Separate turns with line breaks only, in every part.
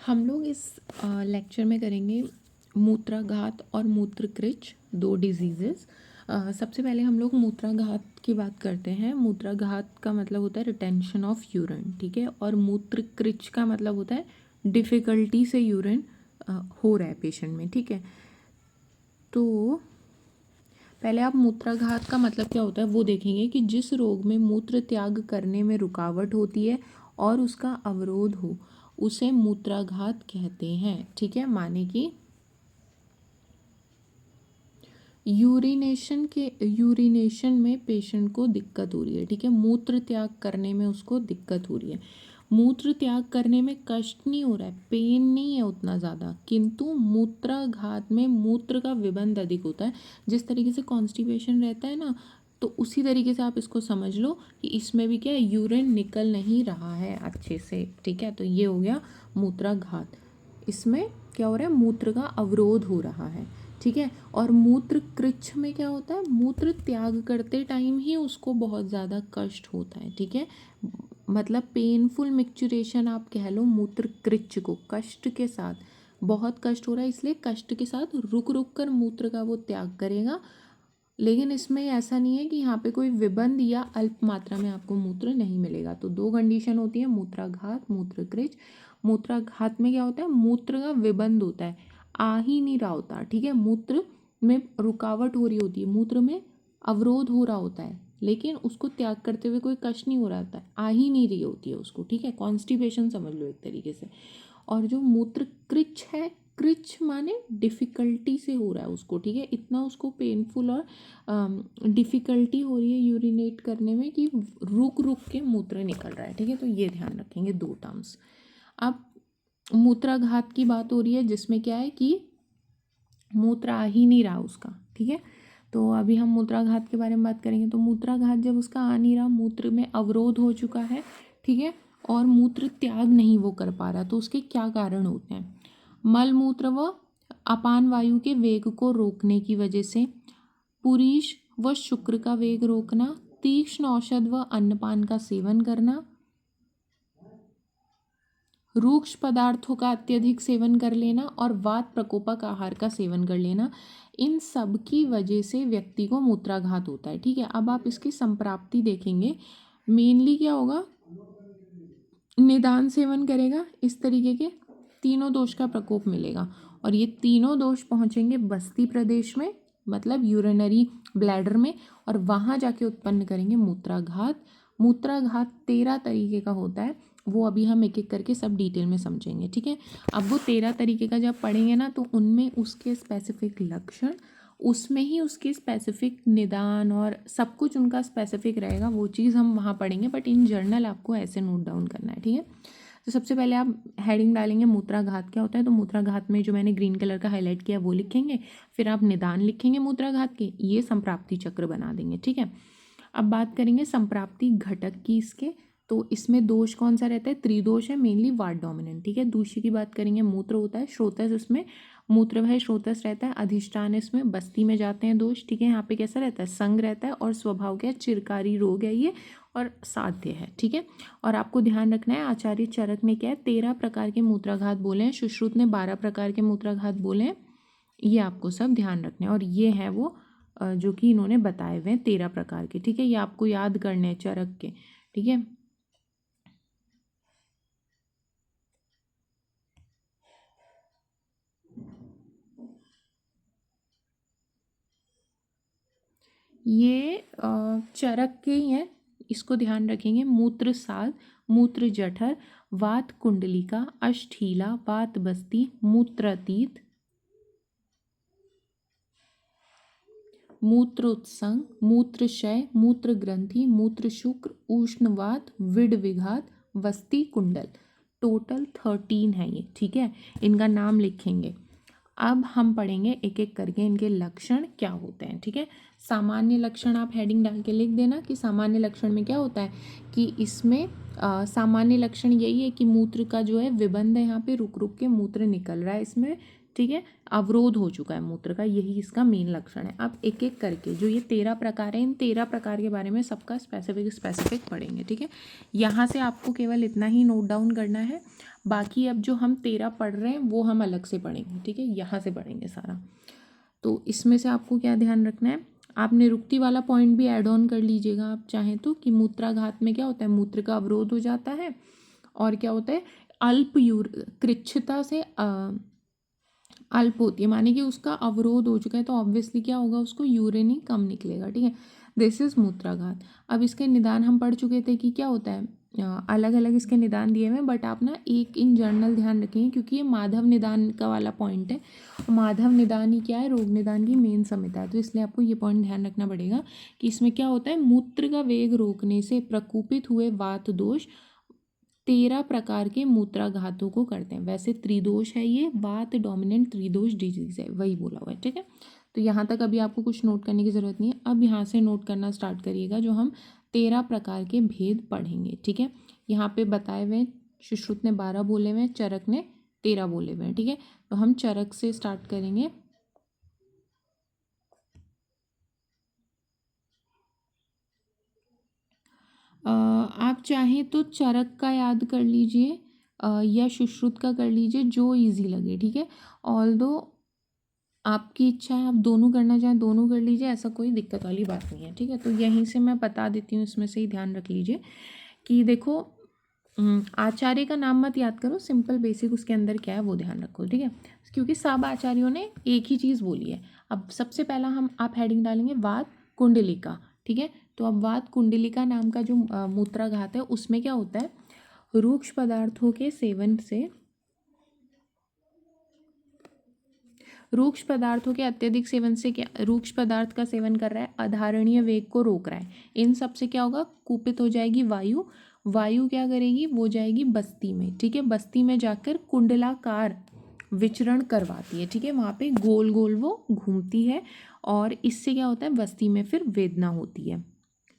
हम लोग इस लेक्चर में करेंगे मूत्राघात और मूत्रकृच, दो डिजीज़ेस। सबसे पहले हम लोग मूत्राघात की बात करते हैं। मूत्राघात का मतलब होता है रिटेंशन ऑफ यूरिन, ठीक है। और मूत्रकृच का मतलब होता है डिफ़िकल्टी से यूरिन हो रहा है पेशेंट में, ठीक है। तो पहले आप मूत्राघात का मतलब क्या होता है वो देखेंगे कि जिस रोग में मूत्र त्याग करने में रुकावट होती है और उसका अवरोध हो उसे मूत्राघात कहते हैं, ठीक है। माने कि यूरिनेशन में पेशेंट को दिक्कत हो रही है, ठीक है। मूत्र त्याग करने में उसको दिक्कत हो रही है। मूत्र त्याग करने में कष्ट नहीं हो रहा है, पेन नहीं है उतना ज़्यादा, किंतु मूत्राघात में मूत्र का विबंध अधिक होता है। जिस तरीके से कॉन्स्टिपेशन रहता है ना, तो उसी तरीके से आप इसको समझ लो कि इसमें भी क्या है, यूरिन निकल नहीं रहा है अच्छे से, ठीक है। तो ये हो गया मूत्राघात। इसमें क्या हो रहा है, मूत्र का अवरोध हो रहा है, ठीक है। और मूत्र कृच्छ में क्या होता है, मूत्र त्याग करते टाइम ही उसको बहुत ज़्यादा कष्ट होता है, ठीक है। मतलब पेनफुल मिक्चुरेशन आप कह लो मूत्र कृच्छ को, कष्ट के साथ, बहुत कष्ट हो रहा है इसलिए कष्ट के साथ रुक रुक कर मूत्र का वो त्याग करेगा। लेकिन इसमें ऐसा नहीं है कि यहाँ पे कोई विबंध या अल्प मात्रा में आपको मूत्र नहीं मिलेगा। तो दो कंडीशन होती है, मूत्राघात, मूत्रकृच। मूत्राघात में क्या होता है, मूत्र का विबंध होता है, आ ही नहीं रहा होता, ठीक है। मूत्र में रुकावट हो रही होती है, मूत्र में अवरोध हो रहा होता है, लेकिन उसको त्याग करते हुए कोई कष्ट नहीं हो रहा होता है, आ ही नहीं रही होती है उसको, ठीक है। कॉन्स्टिपेशन समझ लो एक तरीके से। और जो मूत्र कृच है, कृच माने डिफ़िकल्टी से हो रहा है उसको, ठीक है। इतना उसको पेनफुल और डिफ़िकल्टी हो रही है यूरिनेट करने में कि रुक रुक के मूत्र निकल रहा है, ठीक है। तो ये ध्यान रखेंगे दो टर्म्स। अब मूत्राघात की बात हो रही है जिसमें क्या है कि मूत्र आ ही नहीं रहा उसका, ठीक है। तो अभी हम मूत्राघात के बारे में बात करेंगे। तो मूत्राघात जब उसका आ नहीं रहा, मूत्र में अवरोध हो चुका है, ठीक है, और मूत्र त्याग नहीं वो कर पा रहा, तो उसके क्या कारण होते हैं। मल मूत्र व अपान वायु के वेग को रोकने की वजह से, पुरीश व शुक्र का वेग रोकना, तीक्ष्ण औषध व अन्नपान का सेवन करना, रूक्ष पदार्थों का अत्यधिक सेवन कर लेना और वात प्रकोपक आहार का सेवन कर लेना, इन सब की वजह से व्यक्ति को मूत्राघात होता है, ठीक है। अब आप इसकी संप्राप्ति देखेंगे, मेनली क्या होगा, निदान सेवन करेगा, इस तरीके के तीनों दोष का प्रकोप मिलेगा। और ये तीनों दोष पहुंचेंगे बस्ती प्रदेश में, मतलब यूरिनरी ब्लैडर में, और वहाँ जाके उत्पन्न करेंगे मूत्राघात। मूत्राघात 13 तरीके का होता है, वो अभी हम एक एक करके सब डिटेल में समझेंगे, ठीक है। अब वो 13 तरीके का जब पढ़ेंगे ना, तो उनमें उसके स्पेसिफिक लक्षण, उसमें ही उसके स्पेसिफिक निदान और सब कुछ उनका स्पेसिफिक रहेगा, वो चीज़ हम वहाँ पढ़ेंगे। बट इन जर्नल आपको ऐसे नोट डाउन करना है, ठीक है। तो सबसे पहले आप हेडिंग डालेंगे मूत्राघात क्या होता है। तो मूत्राघात में जो मैंने ग्रीन कलर का हाईलाइट किया वो लिखेंगे, फिर आप निदान लिखेंगे मूत्राघात के, ये संप्राप्ति चक्र बना देंगे, ठीक है। अब बात करेंगे संप्राप्ति घटक की इसके। तो इसमें दोष कौन सा रहता है, त्रिदोष है, मेनली वार्ड डोमिनेंट, ठीक है। दूसरी की बात करेंगे, मूत्र होता है, स्रोतस इसमें मूत्र भय स्रोतस रहता है, अधिष्ठान इसमें बस्ती में जाते हैं दोष, ठीक है। यहाँ पे कैसा रहता है, संग रहता है, और स्वभाव क्या है, चिरकारी रोग है ये, और साध्य है, ठीक है। और आपको ध्यान रखना है, आचार्य चरक ने क्या है 13 प्रकार के मूत्राघात बोले हैं, सुश्रुत ने 12 प्रकार के मूत्राघात बोले हैं, ये आपको सब ध्यान रखना है। और ये है वो जो कि इन्होंने बताए हुए हैं 13 प्रकार के, ठीक है। ये आपको याद करने हैं चरक के, ठीक है। ये चरक के ही हैं, इसको ध्यान रखेंगे। मूत्र साध, मूत्र जठर, वात कुंडलिका, अष्ठीला, वात बस्ती, मूत्रातीत, मूत्रोत्संग, मूत्रशय, मूत्र ग्रंथि, मूत्र शुक्र, उष्णवात, विड विघात, वस्ती कुंडल, टोटल 13 है ये, ठीक है। इनका नाम लिखेंगे। अब हम पढ़ेंगे एक एक करके इनके लक्षण क्या होते हैं, ठीक है। सामान्य लक्षण आप हेडिंग डाल के लिख देना कि सामान्य लक्षण में क्या होता है कि इसमें सामान्य लक्षण यही है कि मूत्र का जो है विबंध है, यहाँ पे रुक रुक के मूत्र निकल रहा है इसमें, ठीक है। अवरोध हो चुका है मूत्र का, यही इसका मेन लक्षण है। अब एक एक करके जो ये 13 प्रकार है, इन 13 प्रकार के बारे में सबका स्पेसिफिक पढ़ेंगे, ठीक है। यहाँ से आपको केवल इतना ही नोट डाउन करना है, बाकी अब जो हम 13 पढ़ रहे हैं वो हम अलग से पढ़ेंगे, ठीक है, यहाँ से पढ़ेंगे सारा। तो इसमें से आपको क्या ध्यान रखना है, आप निरुक्ति वाला पॉइंट भी ऐड ऑन कर लीजिएगा आप चाहें तो, कि मूत्राघात में क्या होता है, मूत्र का अवरोध हो जाता है और क्या होता है, कृच्छता से अल्प होती है, माने कि उसका अवरोध हो चुका है, तो ऑब्वियसली क्या होगा, उसको यूरिन ही कम निकलेगा, ठीक है। दिस इज मूत्राघात। अब इसके निदान हम पढ़ चुके थे कि क्या होता है, अलग अलग इसके निदान दिए हुए हैं, बट आप ना एक इन जनरल ध्यान रखेंगे क्योंकि ये माधव निदान का वाला पॉइंट है। माधव निदान ही क्या है, रोग निदान की मेन संहिता है, तो इसलिए आपको ये पॉइंट ध्यान रखना पड़ेगा कि इसमें क्या होता है, मूत्र का वेग रोकने से प्रकोपित हुए वात दोष 13 प्रकार के मूत्राघातों को करते हैं। वैसे त्रिदोष है, ये वात डोमिनेंट त्रिदोष डिजीज है, वही बोला हुआ है, ठीक है। तो यहाँ तक अभी आपको कुछ नोट करने की ज़रूरत नहीं है। अब यहाँ से नोट करना स्टार्ट करिएगा, जो हम 13 प्रकार के भेद पढ़ेंगे, ठीक है। यहाँ पे बताए हुए सुश्रुत ने 12 बोले हुए हैं, चरक ने 13 बोले हुए हैं, ठीक है। तो हम चरक से स्टार्ट करेंगे। आप चाहें तो चरक का याद कर लीजिए या सुश्रुत का कर लीजिए, जो इजी लगे, ठीक है। ऑल्दो आपकी इच्छा है, आप दोनों करना चाहें दोनों कर लीजिए, ऐसा कोई दिक्कत वाली बात नहीं है, ठीक है। तो यहीं से मैं बता देती हूँ, इसमें से ही ध्यान रख लीजिए कि देखो, आचार्य का नाम मत याद करो, सिंपल बेसिक उसके अंदर क्या है वो ध्यान रखो, ठीक है, क्योंकि सब आचार्यों ने एक ही चीज़ बोली है। अब सबसे पहला आप हेडिंग डालेंगे वात कुंडलिका, ठीक है। तो अब वात कुंडलिका नाम का जो मूत्राघात है, उसमें क्या होता है, रूक्ष पदार्थों के सेवन से, रूक्ष पदार्थों के अत्यधिक सेवन से क्या, रूक्ष पदार्थ का सेवन कर रहा है, अधारणीय वेग को रोक रहा है, इन सब से क्या होगा, कुपित हो जाएगी वायु। वायु क्या करेगी, वो जाएगी बस्ती में, ठीक है, बस्ती में जाकर कुंडलाकार विचरण करवाती है, ठीक है, वहाँ पे गोल गोल वो घूमती है और इससे क्या होता है, बस्ती में फिर वेदना होती है।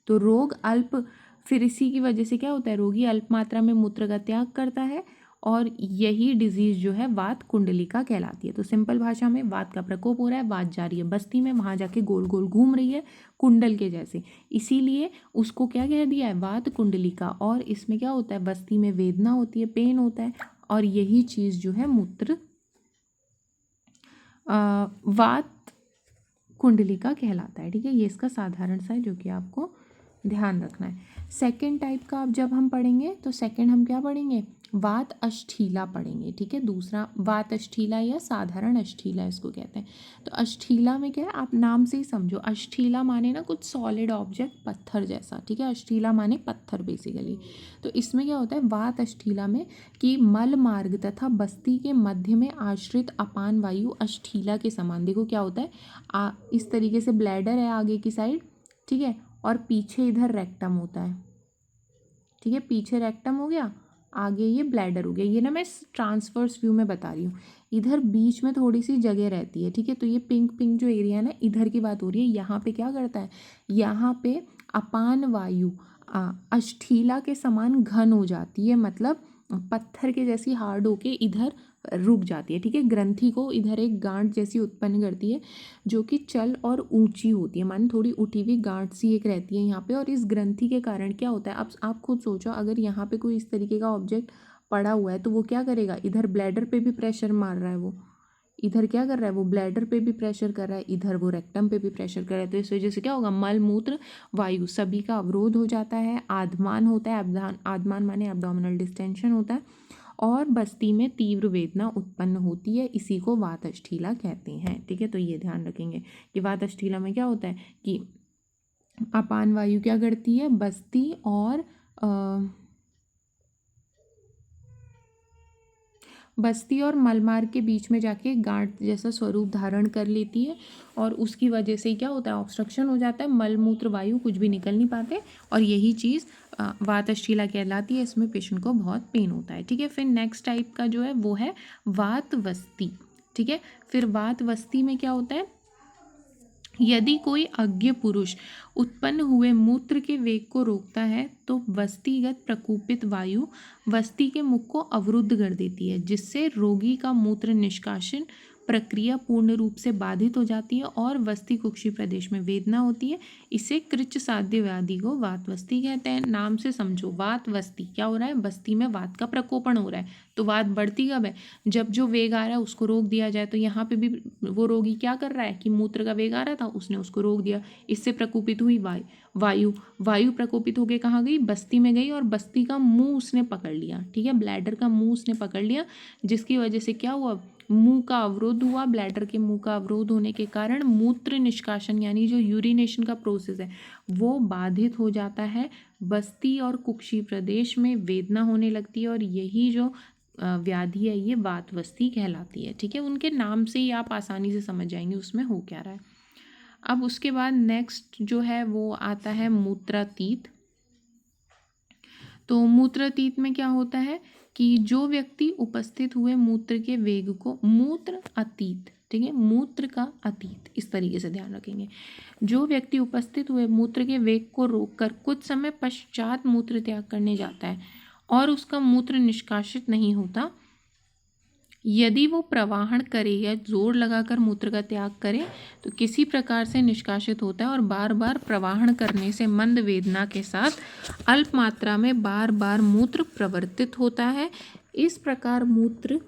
तो रोग अल्प, फिर इसी की वजह से क्या होता है, रोगी अल्प मात्रा में मूत्र का त्याग करता है और यही डिजीज जो है वात कुंडलिका कहलाती है। तो सिंपल भाषा में वात का प्रकोप हो रहा है, वात जा रही है बस्ती में, वहाँ जाके गोल गोल घूम रही है कुंडल के जैसे, इसीलिए उसको क्या कह दिया है, वात कुंडलिका। और इसमें क्या होता है, बस्ती में वेदना होती है, पेन होता है, और यही चीज़ जो है मूत्र वात कुंडलिका कहलाता है, ठीक है। ये इसका साधारण सा है जो कि आपको ध्यान रखना है। सेकेंड टाइप का अब जब हम पढ़ेंगे तो सेकेंड हम क्या पढ़ेंगे, वात अष्ठीला पढ़ेंगे, ठीक है। दूसरा वात अष्ठीला या साधारण अष्ठीला इसको कहते हैं। तो अष्ठीला में क्या है, आप नाम से ही समझो, अष्ठीला माने ना कुछ सॉलिड ऑब्जेक्ट, पत्थर जैसा, ठीक है, अष्ठीला माने पत्थर बेसिकली। तो इसमें क्या होता है, वात अष्ठीला में कि मल मार्ग तथा बस्ती के मध्य में आश्रित अपान वायु अष्ठीला के समान, देखो क्या होता है, इस तरीके से ब्लैडर है आगे की साइड, ठीक है, और पीछे इधर रेक्टम होता है, ठीक है, पीछे रेक्टम हो गया, आगे ये ब्लैडर हो गया। ये ना मैं ट्रांसवर्स व्यू में बता रही हूँ, इधर बीच में थोड़ी सी जगह रहती है, ठीक है। तो ये पिंक पिंक जो एरिया है ना, इधर की बात हो रही है। यहाँ पे क्या करता है, यहाँ पे अपान वायु अष्ठीला के समान घन हो जाती है, मतलब पत्थर के जैसी हार्ड होके इधर रुक जाती है, ठीक है। ग्रंथि को इधर एक गांठ जैसी उत्पन्न करती है जो कि चल और ऊंची होती है, माने थोड़ी उठी हुई गांठ सी एक रहती है यहाँ पे। और इस ग्रंथि के कारण क्या होता है, अब आप खुद सोचो, अगर यहाँ पे कोई इस तरीके का ऑब्जेक्ट पड़ा हुआ है तो वो क्या करेगा, इधर ब्लैडर पे भी प्रेशर मार रहा है, वो इधर क्या कर रहा है, वो ब्लैडर पे भी प्रेशर कर रहा है, इधर वो रेक्टम पे भी प्रेशर कर रहा है। तो इस वजह से क्या होगा, मल मूत्र वायु सभी का अवरोध हो जाता है, आधमान होता है, आधमान माने एब्डोमिनल डिस्टेंशन होता है, और बस्ती में तीव्र वेदना उत्पन्न होती है, इसी को वात अष्ठीला कहते हैं, ठीक है। तो ये ध्यान रखेंगे कि वात अष्ठीला में क्या होता है कि अपान वायु क्या करती है, बस्ती और बस्ती और मलमार्ग के बीच में जाके गांठ जैसा स्वरूप धारण कर लेती है, और उसकी वजह से क्या होता है, ऑब्स्ट्रक्शन हो जाता है, मल मूत्र वायु कुछ भी निकल नहीं पाते, और यही चीज़ वात अष्ठीला कहलाती है। इसमें पेशेंट को बहुत पेन होता है, ठीक है। फिर नेक्स्ट टाइप का जो है वो है वात वस्ती, ठीक है। फिर वात वस्ती में क्या होता है, यदि कोई अज्ञ पुरुष उत्पन्न हुए मूत्र के वेग को रोकता है तो वस्तिगत प्रकोपित वायु वस्ती के मुख को अवरुद्ध कर देती है, जिससे रोगी का मूत्र निष्कासन प्रक्रिया पूर्ण रूप से बाधित हो जाती है और वस्ती कुक्षी प्रदेश में वेदना होती है। इसे कृच्छ साध्य व्याधि को वात वस्ती कहते हैं। नाम से समझो, वात वस्ती क्या हो रहा है, बस्ती में वात का प्रकोपण हो रहा है, तो वात बढ़ती कब है, जब जो वेग आ रहा है उसको रोक दिया जाए। तो यहाँ पे भी वो रोगी क्या कर रहा है कि मूत्र का वेग आ रहा था, उसने उसको रोक दिया। इससे प्रकोपित हुई वायु। वायु प्रकोपित होके कहाँ गई, बस्ती में गई, और बस्ती का मुंह उसने पकड़ लिया। ठीक है, ब्लैडर का मुंह उसने पकड़ लिया, जिसकी वजह से क्या हुआ, मुंह का अवरोध हुआ। ब्लैडर के मुंह का अवरोध होने के कारण मूत्र निष्कासन यानी जो यूरिनेशन का प्रोसेस है वो बाधित हो जाता है। बस्ती और कुक्षी प्रदेश में वेदना होने लगती है, और यही जो व्याधि है ये वातवस्ती कहलाती है। ठीक है, उनके नाम से ही आप आसानी से समझ जाएंगे उसमें हो क्या रहा है। अब उसके बाद नेक्स्ट जो है वो आता है मूत्रातीत। तो मूत्रातीत में क्या होता है कि जो व्यक्ति उपस्थित हुए मूत्र के वेग को, मूत्र अतीत, ठीक है, मूत्र का अतीत, इस तरीके से ध्यान रखेंगे। जो व्यक्ति उपस्थित हुए मूत्र के वेग को रोककर कुछ समय पश्चात मूत्र त्याग करने जाता है और उसका मूत्र निष्कासित नहीं होता, यदि वो प्रवाहन करे या जोर लगाकर मूत्र का त्याग करे तो किसी प्रकार से निष्कासित होता है, और बार बार प्रवाहन करने से मंद वेदना के साथ अल्प मात्रा में बार बार मूत्र प्रवर्तित होता है। इस प्रकार मूत्र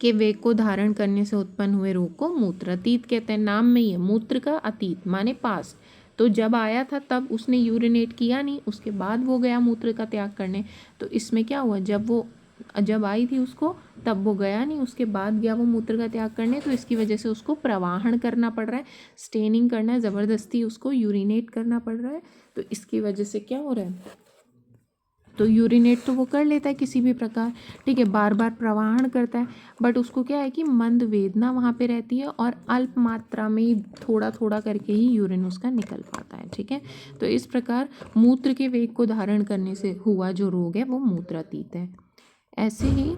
के वेग को धारण करने से उत्पन्न हुए रोग को मूत्रातीत कहते हैं। नाम में ही है, मूत्र का अतीत माने पास। तो जब आया था तब उसने यूरिनेट किया नहीं, उसके बाद वो गया मूत्र का त्याग करने, तो इसमें क्या हुआ, जब आई थी उसको तब वो गया नहीं, उसके बाद गया वो मूत्र का त्याग करने, तो इसकी वजह से उसको प्रवाहन करना पड़ रहा है, स्टेनिंग करना है, ज़बरदस्ती उसको यूरिनेट करना पड़ रहा है। तो इसकी वजह से क्या हो रहा है, तो यूरिनेट तो वो कर लेता है किसी भी प्रकार, ठीक है, बार बार प्रवाहन करता है, बट उसको क्या है कि मंद वेदना वहाँ पे रहती है, और अल्प मात्रा में ही थोड़ा थोड़ा करके ही यूरिन उसका निकल पाता है। ठीक है, तो इस प्रकार मूत्र के वेग को धारण करने से हुआ जो रोग है वो मूत्रातीत है। ऐसे ही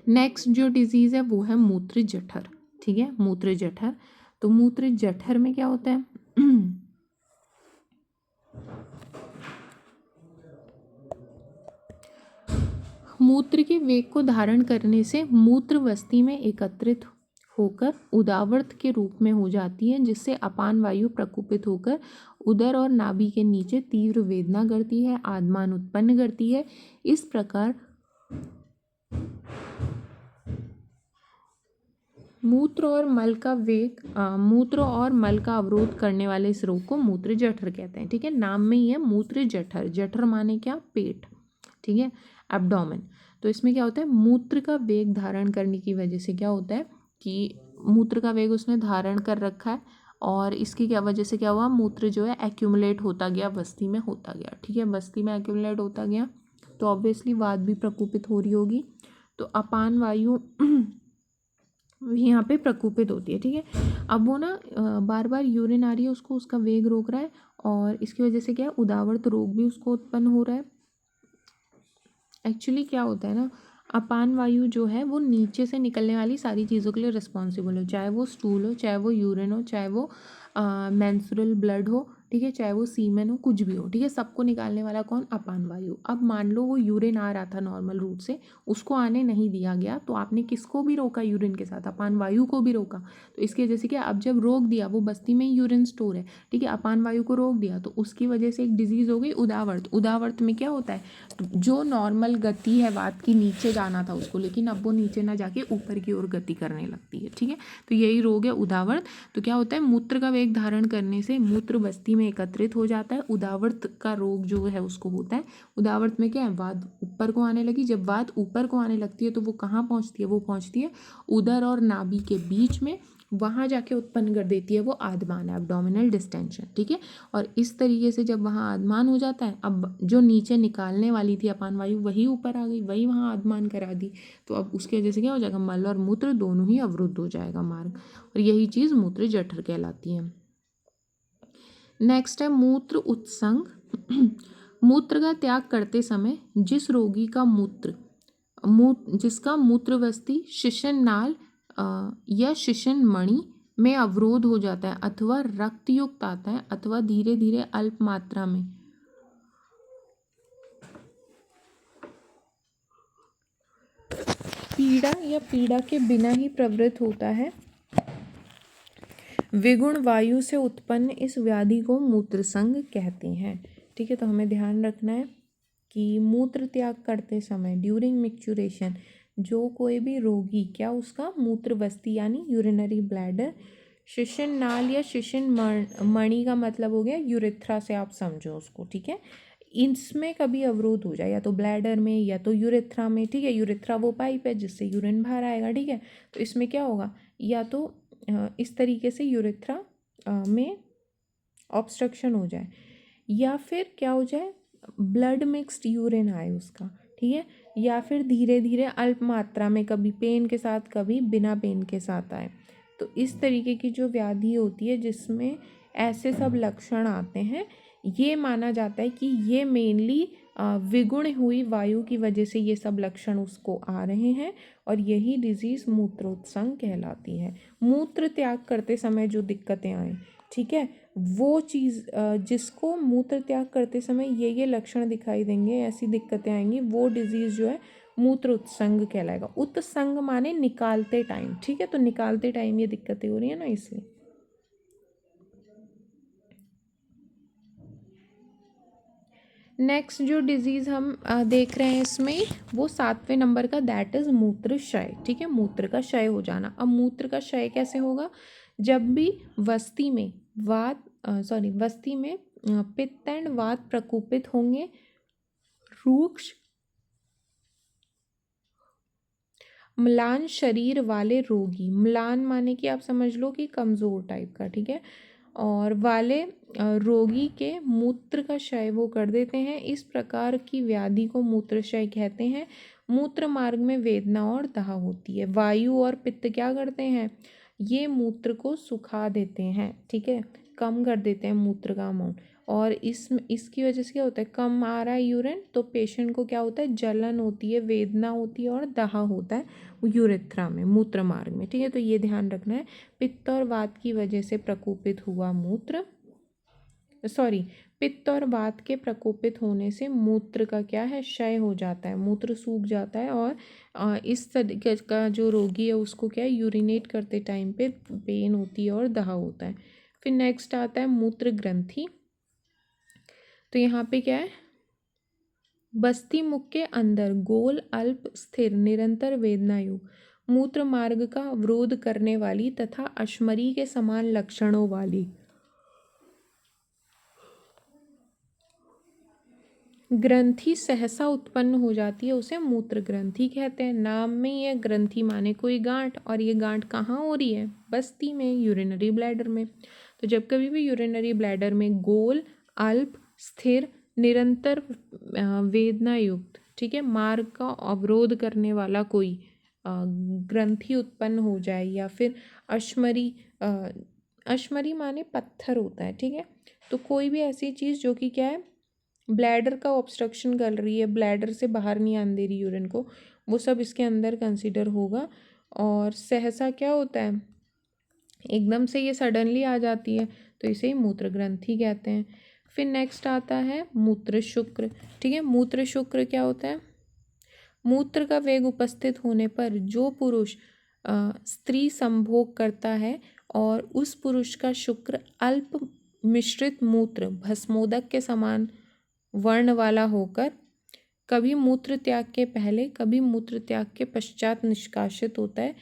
नेक्स्ट जो डिजीज़ है वो है मूत्र जठर। ठीक है, मूत्र जठर। तो मूत्र जठर में क्या होता है मूत्र के वेग को धारण करने से मूत्र वस्ती में एकत्रित होकर उदावर्त के रूप में हो जाती है, जिससे अपान वायु प्रकोपित होकर उदर और नाभि के नीचे तीव्र वेदना करती है, आद्मान उत्पन्न करती है। इस प्रकार मूत्र और मल का अवरोध करने वाले इस रोग को मूत्र जठर कहते हैं। ठीक है, नाम में ही है मूत्र जठर। जठर माने क्या, पेट, ठीक है, एब्डोमेन। तो इसमें क्या होता है, मूत्र का वेग धारण करने की वजह से क्या होता है कि मूत्र का वेग उसने धारण कर रखा है, और इसकी क्या वजह से क्या हुआ, मूत्र जो है एक्यूमुलेट होता गया, बस्ती में होता गया। ठीक है, बस्ती में एक्यूमुलेट होता गया तो ऑब्वियसली वात भी प्रकोपित हो रही होगी, तो अपान वायु यहाँ पे प्रकोपित होती है। ठीक है, अब वो ना बार बार यूरिन आ रही है, उसको उसका वेग रोक रहा है, और इसकी वजह से क्या है, उदावर्त रोग भी उसको उत्पन्न हो रहा है। एक्चुअली क्या होता है ना, अपान वायु जो है वो नीचे से निकलने वाली सारी चीज़ों के लिए रिस्पॉन्सिबल हो, चाहे वो स्टूल हो, चाहे वो यूरिन हो, चाहे वो मेंस्ट्रुअल ब्लड हो, ठीक है, चाहे वो सीमेन हो, कुछ भी हो। ठीक है, सबको निकालने वाला कौन, अपान वायु। अब मान लो वो यूरिन आ रहा था नॉर्मल रूट से, उसको आने नहीं दिया गया, तो आपने किसको भी रोका यूरिन के साथ, अपान वायु को भी रोका। तो इसकी वजह से क्या, अब जब रोक दिया, वो बस्ती में ही यूरिन स्टोर है, ठीक है, अपान वायु को रोक दिया, तो उसकी वजह से एक डिजीज़ हो गई उदावर्त। उदावर्त में क्या होता है, जो नॉर्मल गति है वात की, नीचे जाना था उसको, लेकिन अब वो नीचे ना जाके ऊपर की ओर गति करने लगती है। ठीक है, तो यही रोग है उदावर्त। तो क्या होता है, मूत्र का वेग धारण करने से मूत्र बस्ती में एकत्रित हो जाता है, उदावर्त का रोग जो है उसको होता है। उदावर्त में क्या है, वात ऊपर को आने लगी, जब वात ऊपर को आने लगती है तो वो कहाँ पहुँचती है, वो पहुँचती है उदर और नाभि के बीच में, वहाँ जाके उत्पन्न कर देती है वो आद्मान, एब्डोमिनल डिस्टेंशन। ठीक है, और इस तरीके से जब वहाँ आद्मान हो जाता है, अब जो नीचे निकालने वाली थी अपान वायु वही ऊपर आ गई, वही वहाँ आद्मान करा दी, तो अब उसकी वजह से क्या हो जाएगा, मल और मूत्र दोनों ही अवरुद्ध हो जाएगा मार्ग, और यही चीज़ मूत्र जठर कहलाती है। नेक्स्ट है मूत्र उत्संग। मूत्र का त्याग करते समय जिस रोगी का जिसका मूत्रवस्ती शिशन नाल या शिशन मणि में अवरोध हो जाता है, अथवा रक्त युक्त आता है, अथवा धीरे धीरे अल्प मात्रा में पीड़ा के बिना ही प्रवृत्त होता है, विगुण वायु से उत्पन्न इस व्याधि को मूत्रसंग कहते हैं। ठीक है, तो हमें ध्यान रखना है कि मूत्र त्याग करते समय ड्यूरिंग मिक्चुरेशन जो कोई भी रोगी क्या उसका मूत्र बस्ती यानी यूरिनरी ब्लैडर, शिशन नाल या शिशन मणि का मतलब हो गया यूरेथ्रा से आप समझो उसको, ठीक है, इसमें कभी अवरोध हो जाए या तो ब्लैडर में या तो यूरेथ्रा में, ठीक है, यूरेथ्रा वो पाइप है जिससे यूरिन बाहर आएगा, ठीक है, तो इसमें क्या होगा या तो इस तरीके से यूरेथ्रा में ऑब्स्ट्रक्शन हो जाए या फिर क्या हो जाए ब्लड मिक्स्ड यूरिन आए उसका, ठीक है, या फिर धीरे धीरे अल्प मात्रा में कभी पेन के साथ कभी बिना पेन के साथ आए। तो इस तरीके की जो व्याधि होती है जिसमें ऐसे सब लक्षण आते हैं, ये माना जाता है कि ये मेनली विगुण हुई वायु की वजह से ये सब लक्षण उसको आ रहे हैं और यही डिजीज़ मूत्रोत्संग कहलाती है। मूत्र त्याग करते समय जो दिक्कतें आए, ठीक है, वो चीज़ जिसको मूत्र त्याग करते समय ये लक्षण दिखाई देंगे, ऐसी दिक्कतें आएंगी, वो डिजीज़ जो है मूत्र उत्संग कहलाएगा। उत्संग माने निकालते टाइम, ठीक है, तो निकालते टाइम ये दिक्कतें हो रही है ना, इसलिए। नेक्स्ट जो डिजीज़ हम देख रहे हैं इसमें वो 7वें नंबर का, दैट इज़ मूत्र क्षय, ठीक है, मूत्र का क्षय हो जाना। अब मूत्र का क्षय कैसे होगा, जब भी वस्ती में वस्ती में पित्त एंड वात प्रकोपित होंगे, रूक्ष म्लान शरीर वाले रोगी, म्लान माने कि आप समझ लो कि कमज़ोर टाइप का, ठीक है, और वाले रोगी के मूत्र का क्षय वो कर देते हैं। इस प्रकार की व्याधि को मूत्रक्षय कहते हैं। मूत्र मार्ग में वेदना और दाह होती है। वायु और पित्त क्या करते हैं, ये मूत्र को सुखा देते हैं, ठीक है, कम कर देते हैं मूत्र का अमाउंट, और इसकी वजह से क्या होता है, कम आ रहा है यूरिन तो पेशेंट को क्या होता है, जलन होती है, वेदना होती है और दाह होता है यूरेथ्रा में, मूत्र मार्ग में, ठीक है, तो ये ध्यान रखना है। पित्त और वात की वजह से प्रकोपित हुआ मूत्र, पित्त और वात के प्रकोपित होने से मूत्र का क्या है, क्षय हो जाता है, मूत्र सूख जाता है और इस तरीके का जो रोगी है उसको क्या है, यूरिनेट करते टाइम पे पेन होती है और दाह होता है। फिर नेक्स्ट आता है मूत्र ग्रंथि। तो यहाँ पे क्या है, बस्ती मुख के अंदर गोल अल्प स्थिर निरंतर वेदनायुक्त मूत्र मार्ग का अवरोध करने वाली तथा अश्मरी के समान लक्षणों वाली ग्रंथि सहसा उत्पन्न हो जाती है, उसे मूत्र ग्रंथि कहते हैं। नाम में ही है, ग्रंथि माने कोई गांठ, और ये गांठ कहाँ हो रही है, बस्ती में, यूरिनरी ब्लैडर में। तो जब कभी भी यूरिनरी ब्लैडर में गोल अल्प स्थिर निरंतर वेदना युक्त, ठीक है, मार्ग का अवरोध करने वाला कोई ग्रंथि उत्पन्न हो जाए, या फिर अश्मरी माने पत्थर होता है, ठीक है, तो कोई भी ऐसी चीज़ जो कि क्या है, ब्लैडर का ऑब्स्ट्रक्शन कर रही है, ब्लैडर से बाहर नहीं आने दे रही यूरिन को, वो सब इसके अंदर कंसिडर होगा। और सहसा क्या होता है, एकदम से ये सडनली आ जाती है, तो इसे ही मूत्र ग्रंथि कहते हैं। फिर नेक्स्ट आता है मूत्र शुक्र, ठीक है, मूत्र शुक्र क्या होता है, मूत्र का वेग उपस्थित होने पर जो पुरुष स्त्री संभोग करता है और उस पुरुष का शुक्र अल्प मिश्रित मूत्र भस्मोदक के समान वर्ण वाला होकर कभी मूत्र त्याग के पहले कभी मूत्र त्याग के पश्चात निष्कासित होता है,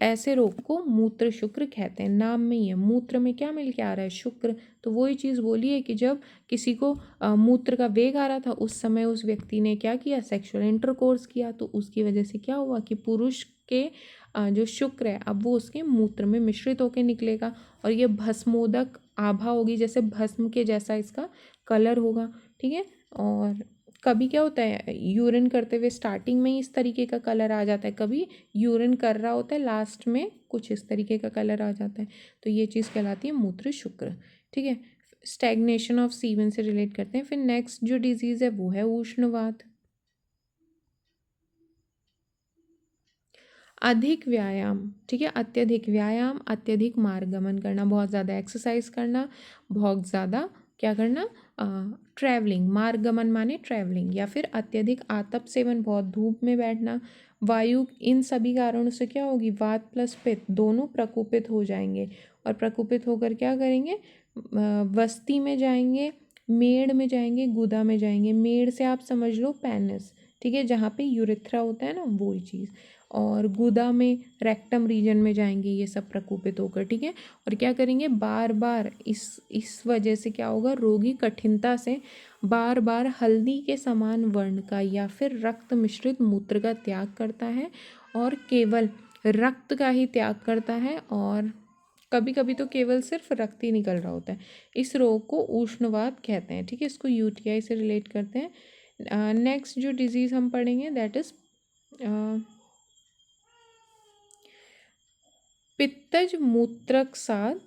ऐसे रोग को मूत्र शुक्र कहते हैं। नाम में ही है, मूत्र में क्या मिल के आ रहा है, शुक्र, तो वही चीज़ बोली है कि जब किसी को मूत्र का वेग आ रहा था उस समय उस व्यक्ति ने क्या किया, सेक्सुअल इंटरकोर्स किया, तो उसकी वजह से क्या हुआ कि पुरुष के जो शुक्र है अब वो उसके मूत्र में मिश्रित होकर निकलेगा और ये भस्मोदक आभा होगी, जैसे भस्म के जैसा इसका कलर होगा, ठीक है। और कभी क्या होता है, यूरिन करते हुए स्टार्टिंग में ही इस तरीके का कलर आ जाता है, कभी यूरिन कर रहा होता है लास्ट में कुछ इस तरीके का कलर आ जाता है, तो ये चीज़ कहलाती है मूत्र शुक्र, ठीक है। स्टैग्नेशन ऑफ सीमेन से रिलेट करते हैं। फिर नेक्स्ट जो डिजीज़ है वो है उष्णवात। अधिक व्यायाम, ठीक है, अत्यधिक व्यायाम, अत्यधिक मार्गमन करना, बहुत ज़्यादा एक्सरसाइज करना, बहुत ज़्यादा क्या करना, ट्रैवलिंग, मार्गमन माने ट्रैवलिंग, या फिर अत्यधिक आतप सेवन, बहुत धूप में बैठना, वायु, इन सभी कारणों से क्या होगी, वात प्लस पित्त दोनों प्रकोपित हो जाएंगे और प्रकोपित होकर क्या करेंगे, वस्ती में जाएंगे, मेड में जाएंगे, गुदा में जाएंगे। मेड से आप समझ लो पेनिस, ठीक है, जहाँ पे यूरेथ्रा होता है ना, वही चीज़। और गुदा में रेक्टम रीजन में जाएंगे ये सब प्रकोपित होकर, ठीक है। और क्या करेंगे, बार बार इस वजह से क्या होगा, रोगी कठिनता से बार बार हल्दी के समान वर्ण का या फिर रक्त मिश्रित मूत्र का त्याग करता है, और केवल रक्त का ही त्याग करता है, और कभी कभी तो केवल सिर्फ रक्त ही निकल रहा होता है। इस रोग को उष्णवात कहते हैं, ठीक है। इसको यूटीआई से रिलेट करते हैं। नेक्स्ट जो डिजीज़ हम पढ़ेंगे दैट इज़ पित्तज मूत्रकसाद।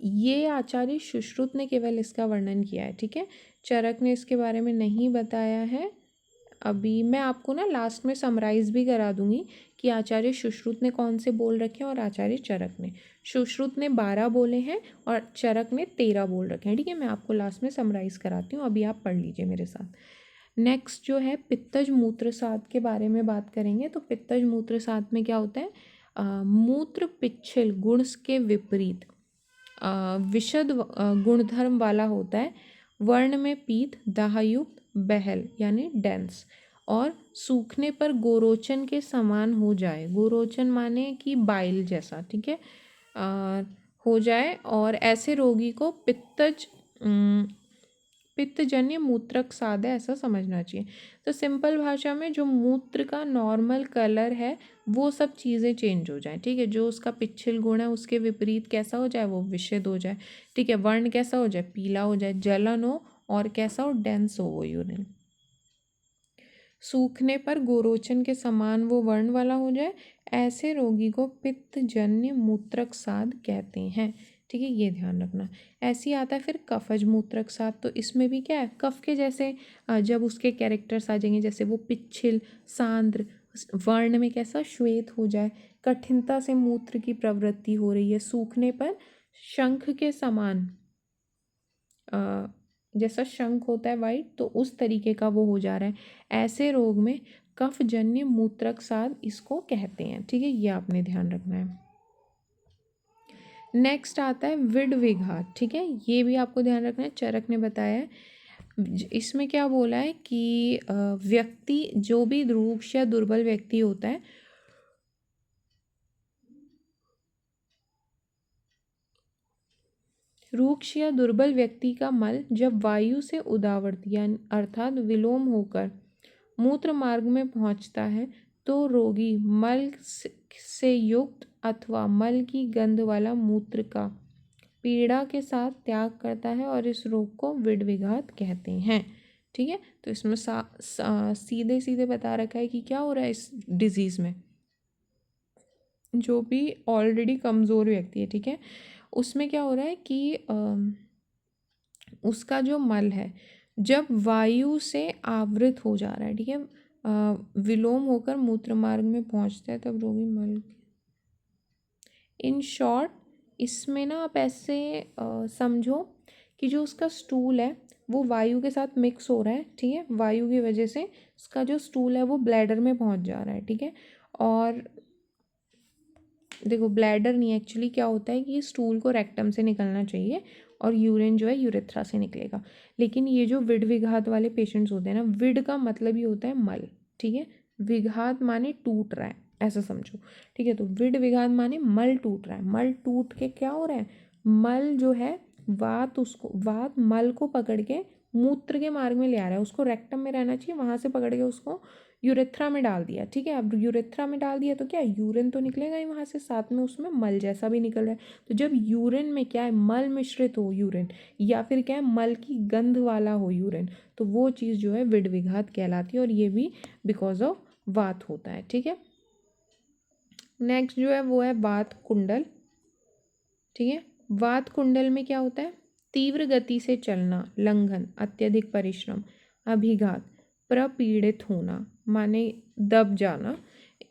ये आचार्य सुश्रुत ने केवल इसका वर्णन किया है, ठीक है। चरक ने इसके बारे में नहीं बताया है। अभी मैं आपको ना लास्ट में समराइज भी करा दूंगी कि आचार्य सुश्रुत ने कौन से बोल रखे हैं और आचार्य चरक ने। सुश्रुत ने 12 बोले हैं और चरक ने 13 बोल रखे हैं, ठीक है। मैं आपको लास्ट में समराइज कराती हूँ, अभी आप पढ़ लीजिए मेरे साथ। नेक्स्ट जो है पित्तज मूत्रसाद के बारे में बात करेंगे। तो पित्तज मूत्रसाद में क्या होता है, मूत्र पिच्छल गुण के विपरीत विशद गुणधर्म वाला होता है। वर्ण में पीत, दाहयुक्त, बहल यानी डेंस, और सूखने पर गोरोचन के समान हो जाए। गोरोचन माने कि बाइल जैसा, ठीक है, हो जाए। और ऐसे रोगी को पित्तजन्य मूत्रकसाद है ऐसा समझना चाहिए। तो सिंपल भाषा में जो मूत्र का नॉर्मल कलर है वो सब चीज़ें चेंज हो जाए, ठीक है। जो उसका पिच्छल गुण है उसके विपरीत कैसा हो जाए, वो विषद हो जाए, ठीक है। वर्ण कैसा हो जाए, पीला हो जाए, जलन हो, और कैसा हो, डेंस हो वो यूरिन। सूखने पर गोरोचन के समान वो वर्ण वाला हो जाए, ऐसे रोगी को पित्तजन्य मूत्रकसाद कहते हैं, ठीक है। ये ध्यान रखना। ऐसे ही आता है फिर कफज मूत्रकसाद। तो इसमें भी क्या है, कफ के जैसे जब उसके कैरेक्टर्स आ जाएंगे, जैसे वो पिच्छल, सांद्र, वर्ण में कैसा श्वेत हो जाए, कठिनता से मूत्र की प्रवृत्ति हो रही है, सूखने पर शंख के समान, जैसा शंख होता है वाइट, तो उस तरीके का वो हो जा रहा है, ऐसे रोग में कफजन्य मूत्रकसाद इसको कहते हैं, ठीक है। ये आपने ध्यान रखना है। नेक्स्ट आता है विडविघात, ठीक है। ये भी आपको ध्यान रखना है, चरक ने बताया है। इसमें क्या बोला है कि व्यक्ति जो भी रूक्ष या दुर्बल व्यक्ति होता है, रूक्ष या दुर्बल व्यक्ति का मल जब वायु से उदावर्त यानी अर्थात विलोम होकर मूत्र मार्ग में पहुंचता है, तो रोगी मल से युक्त अथवा मल की गंध वाला मूत्र का पीड़ा के साथ त्याग करता है, और इस रोग को विडविघात कहते हैं, ठीक है। तो इसमें सीधे सीधे बता रखा है कि क्या हो रहा है इस डिजीज़ में। जो भी ऑलरेडी कमज़ोर व्यक्ति है, ठीक है, उसमें क्या हो रहा है कि उसका जो मल है जब वायु से आवृत हो जा रहा है, ठीक है, विलोम होकर मूत्र मार्ग में पहुंचता है, तब रोगी मल, इन शॉर्ट इसमें ना आप ऐसे समझो कि जो उसका स्टूल है वो वायु के साथ मिक्स हो रहा है, ठीक है। वायु की वजह से उसका जो स्टूल है वो ब्लैडर में पहुंच जा रहा है, ठीक है। और देखो ब्लैडर नहीं, एक्चुअली क्या होता है कि स्टूल को रेक्टम से निकलना चाहिए और यूरिन जो है यूरेथ्रा से निकलेगा। लेकिन ये जो विड विघात वाले पेशेंट्स होते हैं ना, विड का मतलब ही होता है मल, ठीक है। विघात माने टूट रहा है, ऐसा समझो, ठीक है। तो विड विघात माने मल टूट रहा है। मल टूट के क्या हो रहा है, मल जो है वात मल को पकड़ के मूत्र के मार्ग में ले आ रहा है। उसको रेक्टम में रहना चाहिए, वहां से पकड़ के उसको यूरेथ्रा में डाल दिया, ठीक है। अब यूरेथ्रा में डाल दिया तो क्या, यूरिन तो निकलेगा ही वहाँ से, साथ में उसमें मल जैसा भी निकल रहा है। तो जब यूरिन में क्या है, मल मिश्रित हो यूरिन, या फिर क्या है, मल की गंध वाला हो यूरिन, तो वो चीज़ जो है विडविघात कहलाती है, और ये भी बिकॉज ऑफ वात होता है, ठीक है। नेक्स्ट जो है वो है वात कुंडल, ठीक है। वात कुंडल में क्या होता है, तीव्र गति से चलना, लंघन, अत्यधिक परिश्रम, अभिघात, प्रपीड़ित होना माने दब जाना,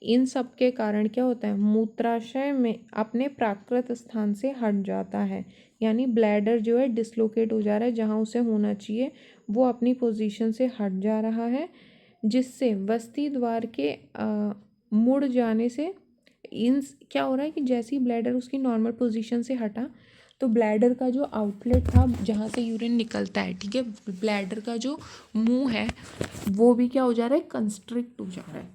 इन सब के कारण क्या होता है, मूत्राशय में अपने प्राकृत स्थान से हट जाता है, यानी ब्लैडर जो है डिसलोकेट हो जा रहा है, जहाँ उसे होना चाहिए वो अपनी पोजीशन से हट जा रहा है, जिससे वस्ती द्वार के मुड़ जाने से इन क्या हो रहा है कि जैसे ही ब्लैडर उसकी नॉर्मल पोजीशन से हटा तो ब्लैडर का जो आउटलेट था जहाँ से यूरिन निकलता है, ठीक है, ब्लैडर का जो मुंह है वो भी क्या हो जा रहा है, कंस्ट्रिक्ट हो जा रहा है,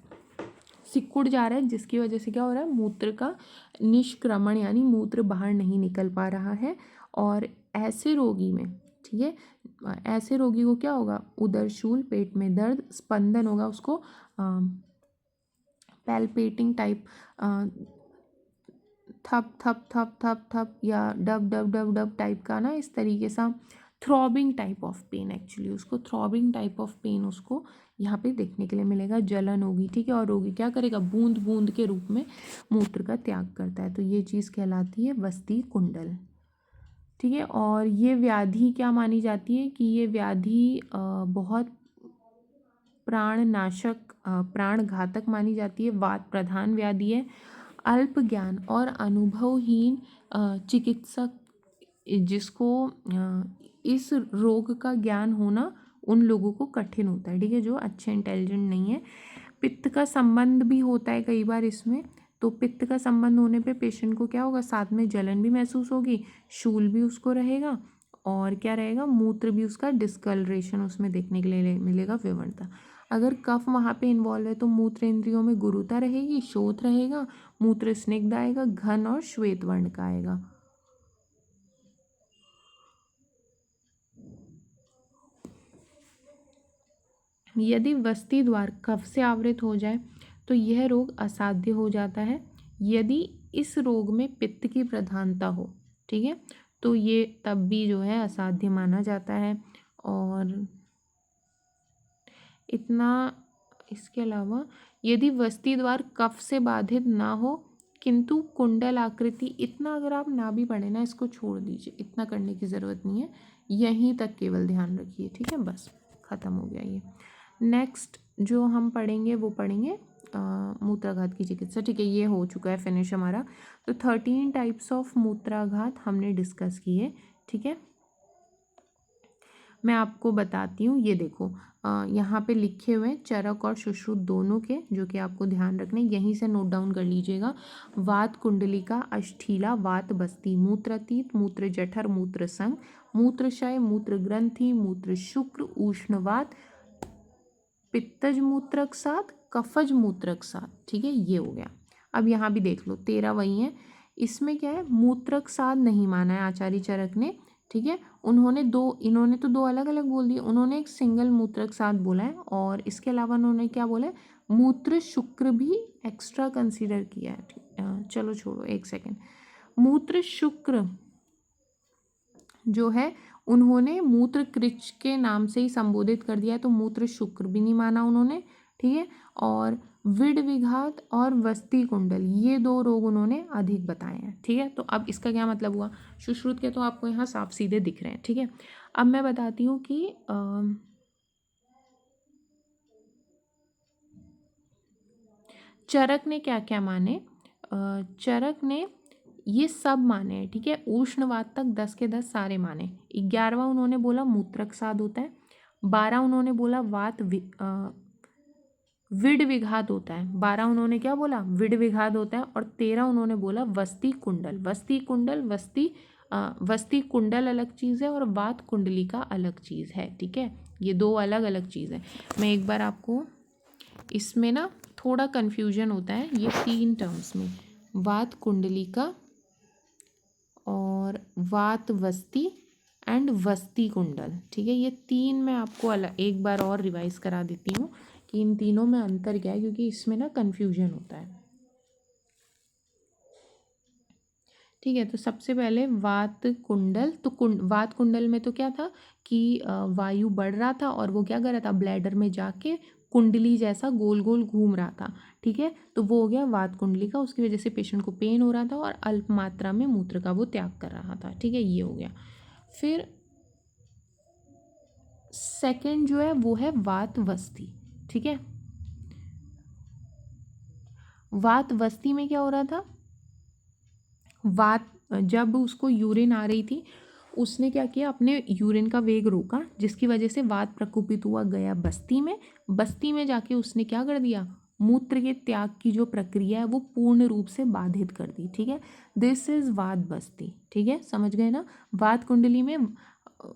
सिकुड़ जा रहा है, जिसकी वजह से क्या हो रहा है, मूत्र का निष्क्रमण यानी मूत्र बाहर नहीं निकल पा रहा है। और ऐसे रोगी में, ठीक है, ऐसे रोगी को क्या होगा, उदरशूल, पेट में दर्द, स्पंदन होगा उसको, पैल्पेटिंग टाइप, थप थप थप थप थप या डब डब डब डब टाइप का ना, इस तरीके सा throbbing type of pain, actually उसको थ्रॉबिंग टाइप ऑफ पेन उसको यहाँ पे देखने के लिए मिलेगा, जलन होगी, ठीक है, और रोगी क्या करेगा, बूंद बूंद के रूप में मूत्र का त्याग करता है। तो ये चीज़ कहलाती है वस्ती कुंडल, ठीक है। और ये व्याधि क्या मानी जाती है कि ये व्याधि बहुत प्राणनाशक, प्राण घातक मानी जाती है, वात प्रधान व्याधि है। अल्प ज्ञान और अनुभवहीन चिकित्सक, जिसको इस रोग का ज्ञान होना उन लोगों को कठिन होता है, ठीक है, जो अच्छे इंटेलिजेंट नहीं है। पित्त का संबंध भी होता है कई बार इसमें, तो पित्त का संबंध होने पे पेशेंट को क्या होगा, साथ में जलन भी महसूस होगी, शूल भी उसको रहेगा, और क्या रहेगा, मूत्र भी उसका डिस्कलरेशन उसमें देखने के लिए मिलेगा, विवरणता। अगर कफ वहाँ पे इन्वॉल्व है तो मूत्र इंद्रियों में गुरुता रहेगी, शोथ रहेगा, मूत्र स्निग्ध आएगा, घन और श्वेत वर्ण का आएगा। यदि वस्ती द्वार कफ से आवृत हो जाए तो यह रोग असाध्य हो जाता है। यदि इस रोग में पित्त की प्रधानता हो, ठीक है, तो ये तब भी जो है असाध्य माना जाता है। और इतना, इसके अलावा यदि वस्ती द्वार कफ से बाधित ना हो किंतु कुंडल आकृति, इतना अगर आप ना भी पढ़े ना, इसको छोड़ दीजिए, इतना करने की ज़रूरत नहीं है, यहीं तक केवल ध्यान रखिए, ठीक है, बस ख़त्म हो गया ये। नेक्स्ट जो हम पढ़ेंगे वो पढ़ेंगे मूत्राघात की चिकित्सा, ठीक है, ये हो चुका है फिनिश हमारा। तो 13 टाइप्स ऑफ मूत्राघात हमने डिस्कस किए, ठीक है। मैं आपको बताती हूँ, ये देखो यहाँ पे लिखे हुए हैं चरक और सुश्रुत दोनों के, जो कि आपको ध्यान रखने, यहीं से नोट डाउन कर लीजिएगा। वात कुंडलिका, अष्ठीला, वात बस्ती, मूत्रातीत, मूत्र जठर, मूत्र संघ, मूत्रशय, मूत्र ग्रंथि, मूत्र शुक्र, उष्णवात, पित्तज मूत्रक साथ, कफज मूत्रक साथ, ठीक है, ये हो गया। अब यहाँ भी देख लो 13 वही है, इसमें क्या है, मूत्रक साथ नहीं माना है आचार्य चरक ने, ठीक है, इन्होंने तो दो अलग अलग बोल दिए, उन्होंने एक सिंगल मूत्रक साथ बोला है, और इसके अलावा उन्होंने क्या बोला है, मूत्र शुक्र भी एक्स्ट्रा कंसीडर किया है। चलो छोड़ो, एक सेकेंड, मूत्र शुक्र जो है उन्होंने मूत्र कृच के नाम से ही संबोधित कर दिया है, तो मूत्र शुक्र भी नहीं माना उन्होंने, ठीक है। और विड विघात और वस्ती कुंडल, ये दो रोग उन्होंने अधिक बताए हैं, ठीक है। तो अब इसका क्या मतलब हुआ, सुश्रुत के तो आपको यहाँ साफ सीधे दिख रहे हैं, ठीक है। अब मैं बताती हूँ कि चरक ने क्या क्या माने। चरक ने ये सब माने हैं, ठीक है, उष्णवात तक 10 के 10 सारे माने। 11वां उन्होंने बोला मूत्रकसाद होता है, 12 उन्होंने बोला विड विघात होता है, 12 उन्होंने क्या बोला, विड विघात होता है, और 13 उन्होंने बोला वस्ती कुंडल। वस्ती कुंडल अलग चीज़ है और वात कुंडली का अलग चीज़ है, ठीक है, ये दो अलग अलग चीज़ है। मैं एक बार आपको, इसमें ना थोड़ा कन्फ्यूजन होता है ये 3 टर्म्स में, वात कुंडली का और वात वस्ती एंड वस्ती कुंडल, ठीक है, ये 3 मैं आपको अलग एक बार और रिवाइज करा देती हूँ कि इन तीनों में अंतर क्या है, क्योंकि इसमें ना कन्फ्यूजन होता है, ठीक है। तो सबसे पहले वात कुंडल, तो वात कुंडल में तो क्या था कि वायु बढ़ रहा था और वो क्या कर रहा था, ब्लैडर में जाके कुंडली जैसा गोल गोल घूम रहा था, ठीक है, तो वो हो गया वात कुंडली का, उसकी वजह से पेशेंट को पेन हो रहा था और अल्प मात्रा में मूत्र का वो त्याग कर रहा था, ठीक है, ये हो गया। फिर सेकंड जो है वो है वात वस्ती, ठीक है। वात वस्ती में क्या हो रहा था, वात, जब उसको यूरिन आ रही थी उसने क्या किया, अपने यूरिन का वेग रोका, जिसकी वजह से वात प्रकोपित हुआ, गया बस्ती में जाके उसने क्या कर दिया, मूत्र के त्याग की जो प्रक्रिया है वो पूर्ण रूप से बाधित कर दी। ठीक है, दिस इज वात बस्ती। ठीक है, समझ गए ना। वात कुंडली में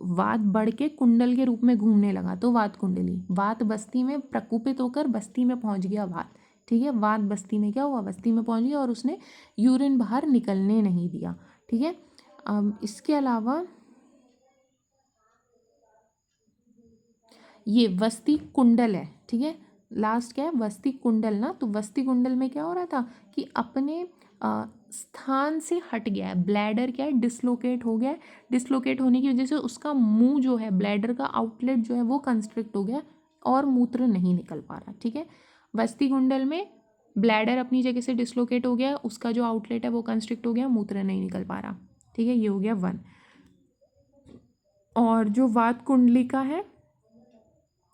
वात बढ़ के कुंडल के रूप में घूमने लगा तो वात कुंडली, वात बस्ती में प्रकुपित होकर बस्ती में पहुंच गया वात। ठीक है, वात बस्ती में क्या हुआ, बस्ती में पहुंच गया और उसने यूरिन बाहर निकलने नहीं दिया। ठीक है, अब इसके अलावा ये वस्ती कुंडल है। ठीक है, लास्ट क्या है, वस्ती कुंडल ना। तो वस्ती कुंडल में क्या हो रहा था कि अपने स्थान से हट गया है। ब्लैडर क्या है, डिसलोकेट हो गया है। डिसलोकेट होने की वजह से उसका मुंह जो है, ब्लैडर का आउटलेट जो है वो कंस्ट्रिक्ट हो गया और मूत्र नहीं निकल पा रहा। ठीक है, वस्ती कुंडल में ब्लैडर अपनी जगह से डिसलोकेट हो गया, उसका जो आउटलेट है वो कंस्ट्रिक्ट हो गया, मूत्र नहीं निकल पा रहा। ठीक है, ये हो गया 1। और जो वात कुंडलिका है,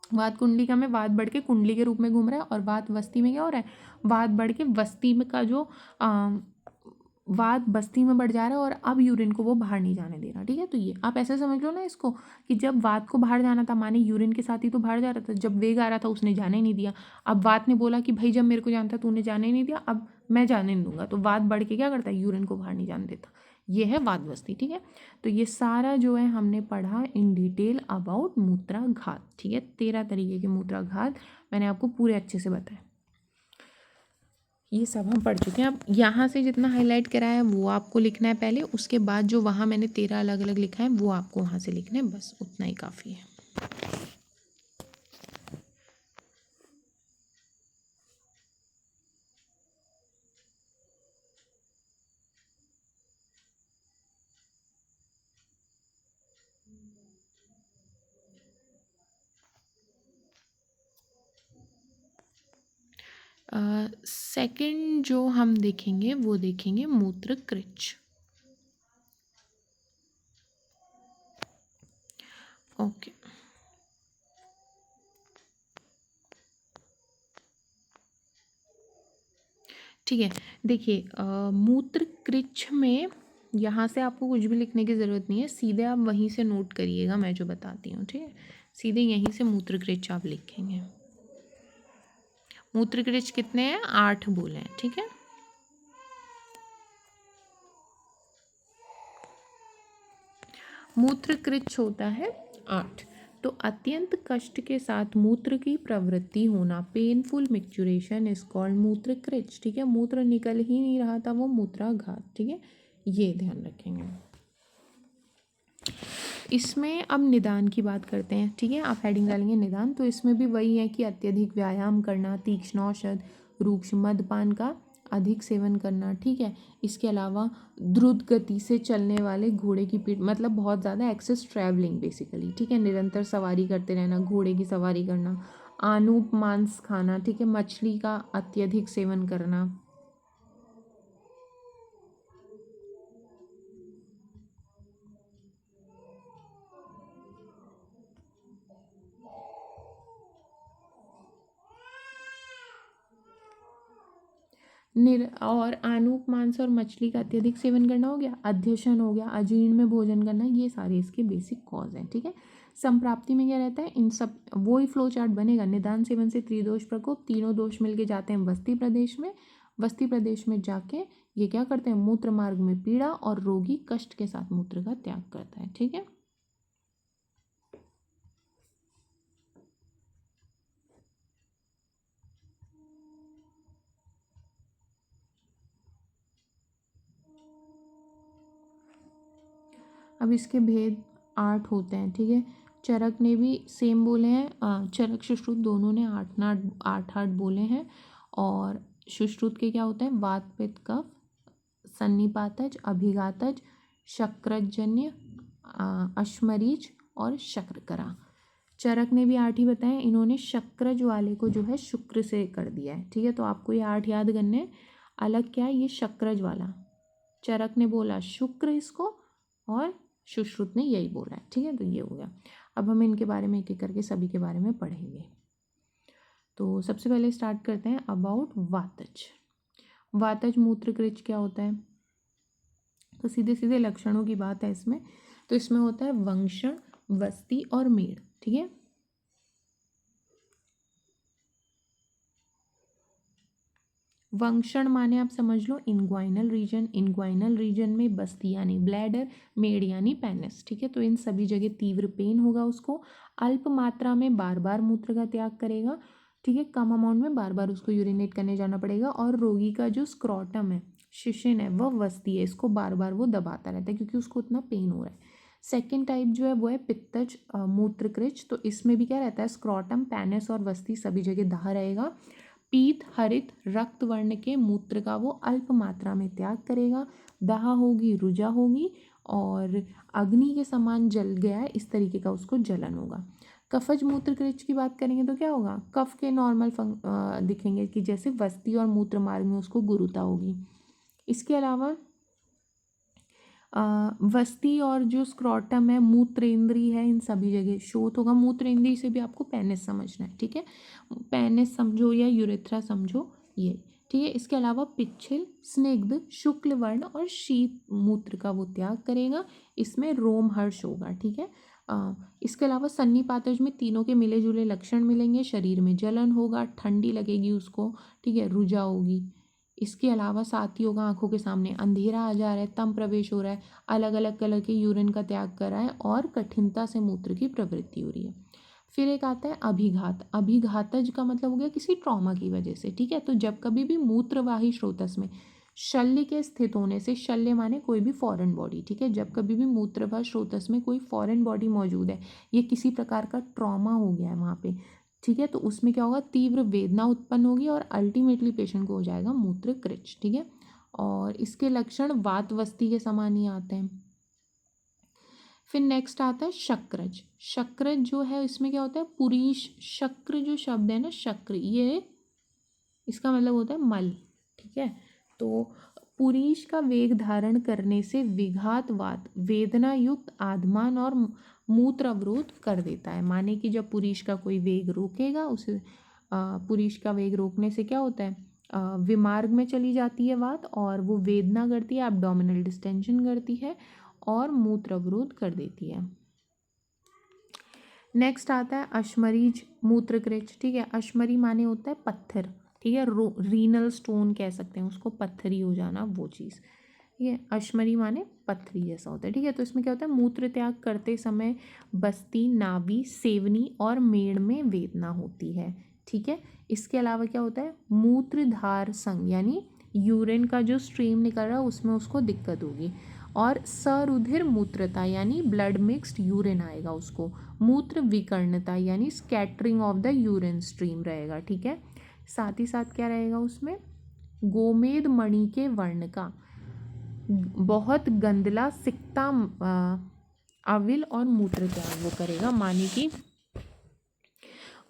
वात कुंडलिका में वात बढ़ के कुंडली के रूप में घूम रहा है, और वात बस्ती में क्या हो रहा है, वात बढ़ के बस्ती में का जो वात बस्ती में बढ़ जा रहा है और अब यूरिन को वो बाहर नहीं जाने दे रहा। ठीक है, तो ये आप ऐसे समझ लो ना इसको, कि जब वात को बाहर जाना था, माने यूरिन के साथ ही तो बाहर जा रहा था, जब वेग आ रहा था उसने जाने नहीं दिया। अब वात ने बोला कि भाई जब मेरे को जाना था तूने जाने नहीं दिया, अब मैं जाने नहीं दूंगा, तो वात बढ़ के क्या करता है, यूरिन को बाहर नहीं जाने देता। ये है वात बस्ती। ठीक है, तो ये सारा जो है हमने पढ़ा इन डिटेल अबाउट मूत्राघात। ठीक है, 13 तरीके के मूत्राघात मैंने आपको पूरे अच्छे से बताया। ये सब हम पढ़ चुके हैं। अब यहाँ से जितना हाईलाइट करा है वो आपको लिखना है पहले, उसके बाद जो वहाँ मैंने 13 अलग अलग लिखा है वो आपको वहाँ से लिखना है, बस उतना ही काफ़ी है। सेकंड जो हम देखेंगे वो देखेंगे मूत्रकृच। ओके, ठीक है। देखिए मूत्रकृच में यहाँ से आपको कुछ भी लिखने की ज़रूरत नहीं है, सीधे आप वहीं से नोट करिएगा मैं जो बताती हूँ। ठीक है, सीधे यहीं से मूत्रकृच आप लिखेंगे। मूत्रकृच कितने हैं, 8 बोले हैं। ठीक है, मूत्रकृच होता है 8। तो अत्यंत कष्ट के साथ मूत्र की प्रवृत्ति होना, पेनफुल मिक्चुरेशन इज कॉल्ड मूत्रकृच। ठीक है, मूत्र निकल ही नहीं रहा था, वो मूत्राघात। ठीक है, ये ध्यान रखेंगे। इसमें अब निदान की बात करते हैं। ठीक है, आप हेडिंग डालेंगे निदान, तो इसमें भी वही है कि अत्यधिक व्यायाम करना, तीक्ष्ण औषध, रूक्ष मद्यपान का अधिक सेवन करना। ठीक है, इसके अलावा द्रुत गति से चलने वाले घोड़े की पीठ, मतलब बहुत ज़्यादा एक्सेस ट्रैवलिंग बेसिकली। ठीक है, निरंतर सवारी करते रहना, घोड़े की सवारी करना, आनूप मांस खाना। ठीक है, मछली का अत्यधिक सेवन करना। और आनूप मांस और मछली का अत्यधिक सेवन करना हो गया, अध्यशन हो गया, अजीर्ण में भोजन करना, ये सारे इसके बेसिक कॉज हैं। ठीक है, संप्राप्ति में क्या रहता है, इन सब वो ही फ्लो चार्ट बनेगा। निदान सेवन से त्रिदोष प्रकोप, तीनों दोष मिलके जाते हैं वस्ती प्रदेश में। वस्ती प्रदेश में जाके ये क्या करते हैं, मूत्र मार्ग में पीड़ा, और रोगी कष्ट के साथ मूत्र का त्याग करता है। ठीक है, अब इसके भेद 8 होते हैं। ठीक है, चरक ने भी सेम बोले हैं, चरक सुश्रुत दोनों ने 8 बोले हैं। और सुश्रुत के क्या होता है, वात पित्त कफ, सन्निपातज, अभिघातज, शक्रजन्य, अश्मरीज और शक्रकरा। चरक ने भी 8 ही बताए, इन्होंने शक्रज वाले को जो है शुक्र से कर दिया है। ठीक है, तो आपको ये 8 याद करने हैं। अलग क्या है, ये शक्रज वाला, चरक ने बोला शुक्र इसको, और सुश्रुत ने यही बोला है। ठीक है, तो ये हो गया। अब हम इनके बारे में एक एक करके सभी के बारे में पढ़ेंगे। तो सबसे पहले स्टार्ट करते हैं अबाउट वातज। वातज मूत्रकृच क्या होता है, तो सीधे सीधे लक्षणों की बात है इसमें। तो इसमें होता है वंक्षण, वस्ती और मेड़। ठीक है, वंक्षण माने आप समझ लो इनग्वाइनल रीजन, इनग्वाइनल रीजन में बस्ती यानी ब्लैडर, मेड यानी पेनिस, ठीक है। तो इन सभी जगह तीव्र पेन होगा उसको, अल्प मात्रा में बार बार मूत्र का त्याग करेगा, ठीक है, कम अमाउंट में बार बार उसको यूरिनेट करने जाना पड़ेगा, और रोगी का जो स्क्रॉटम है, शिशिन है, वह वस्ती है, इसको बार बार वो दबाता रहता है क्योंकि उसको उतना पेन हो रहा है। सेकेंड टाइप जो है वो है पित्तज मूत्रकृच, तो इसमें भी क्या रहता है, स्क्रॉटम, पेनिस और वस्ती सभी जगह दाह रहेगा। पीत हरित रक्त वर्ण के मूत्र का वो अल्प मात्रा में त्याग करेगा, दाह होगी, रुजा होगी और अग्नि के समान जल गया है इस तरीके का उसको जलन होगा। कफज मूत्रकृच की बात करेंगे तो क्या होगा, कफ के नॉर्मल दिखेंगे कि जैसे वस्ती और मूत्र मार्ग में उसको गुरुता होगी। इसके अलावा वस्ती और जो स्क्रॉटम है, मूत्र इंद्री है, इन सभी जगह शोथ होगा। मूत्र इंद्री से भी आपको पेनिस समझना है, ठीक है, पेनिस समझो या यूरेथ्रा समझो ये, ठीक है। इसके अलावा पिच्छिल, स्निग्ध, शुक्ल वर्ण और शीत मूत्र का वो त्याग करेगा, इसमें रोमहर्ष होगा, ठीक है। इसके अलावा सन्निपातज में तीनों के मिले जुले लक्षण मिलेंगे, शरीर में जलन होगा, ठंडी लगेगी उसको, ठीक है, रुजा होगी। इसके अलावा साथ ही होगा आंखों के सामने अंधेरा आ जा रहा है, तम प्रवेश हो रहा है, अलग अलग कलर के यूरिन का त्याग कर रहा है और कठिनता से मूत्र की प्रवृत्ति हो रही है। फिर एक आता है अभिघात, अभिघातज का मतलब हो गया किसी ट्रॉमा की वजह से, ठीक है। तो जब कभी भी मूत्रवाही स्रोतस में शल्य के स्थित होने से, शल्य माने कोई भी फॉरेन बॉडी, ठीक है, जब कभी भी मूत्रवाही स्रोतस में कोई फॉरेन बॉडी मौजूद है, ये किसी प्रकार का ट्रॉमा हो गया है वहाँ पे, ठीक है, तो उसमें क्या होगा, तीव्र वेदना उत्पन्न होगी और अल्टीमेटली पेशेंट को हो जाएगा मूत्रकृच, ठीक है। और इसके लक्षण वातवस्ती के समान ही आते हैं। फिर नेक्स्ट आता है शक्रज। शक्रज जो है इसमें क्या होता है, पुरीश शक्र जो शब्द है ना, शक्र, ये इसका मतलब होता है मल, ठीक है। तो पुरीश का वेग धारण करने से विघातवात, वेदना युक्त आधमान और मूत्र अवरोध कर देता है। माने कि जब पुरीश का कोई वेग रोकेगा, उसे पुरीश का वेग रोकने से क्या होता है, विमार्ग में चली जाती है वात और वो वेदना करती है, एब्डोमिनल डिस्टेंशन करती है और मूत्र अवरोध कर देती है। नेक्स्ट आता है अश्मरीज मूत्रकृच, ठीक है। अश्मरी माने होता है पत्थर, ठीक है, रीनल स्टोन कह सकते हैं उसको, पत्थरी हो जाना वो चीज़, ठीक है। अश्मरी माने पत्थरी जैसा होता है, ठीक है। तो इसमें क्या होता है, मूत्र त्याग करते समय बस्ती, नाभि, सेवनी और मेड़ में वेदना होती है, ठीक है। इसके अलावा क्या होता है, मूत्रधार संग यानी यूरिन का जो स्ट्रीम निकल रहा है उसमें उसको दिक्कत होगी, और सरुधिर मूत्रता यानी ब्लड मिक्स्ड यूरिन आएगा उसको, मूत्र विकर्णता यानी scattering of the urine stream रहेगा, ठीक है। साथ ही साथ क्या रहेगा उसमें, गोमेद मणि के वर्ण का बहुत गंदला सिक्ता अविल और मूत्र त्याग वो करेगा। माने कि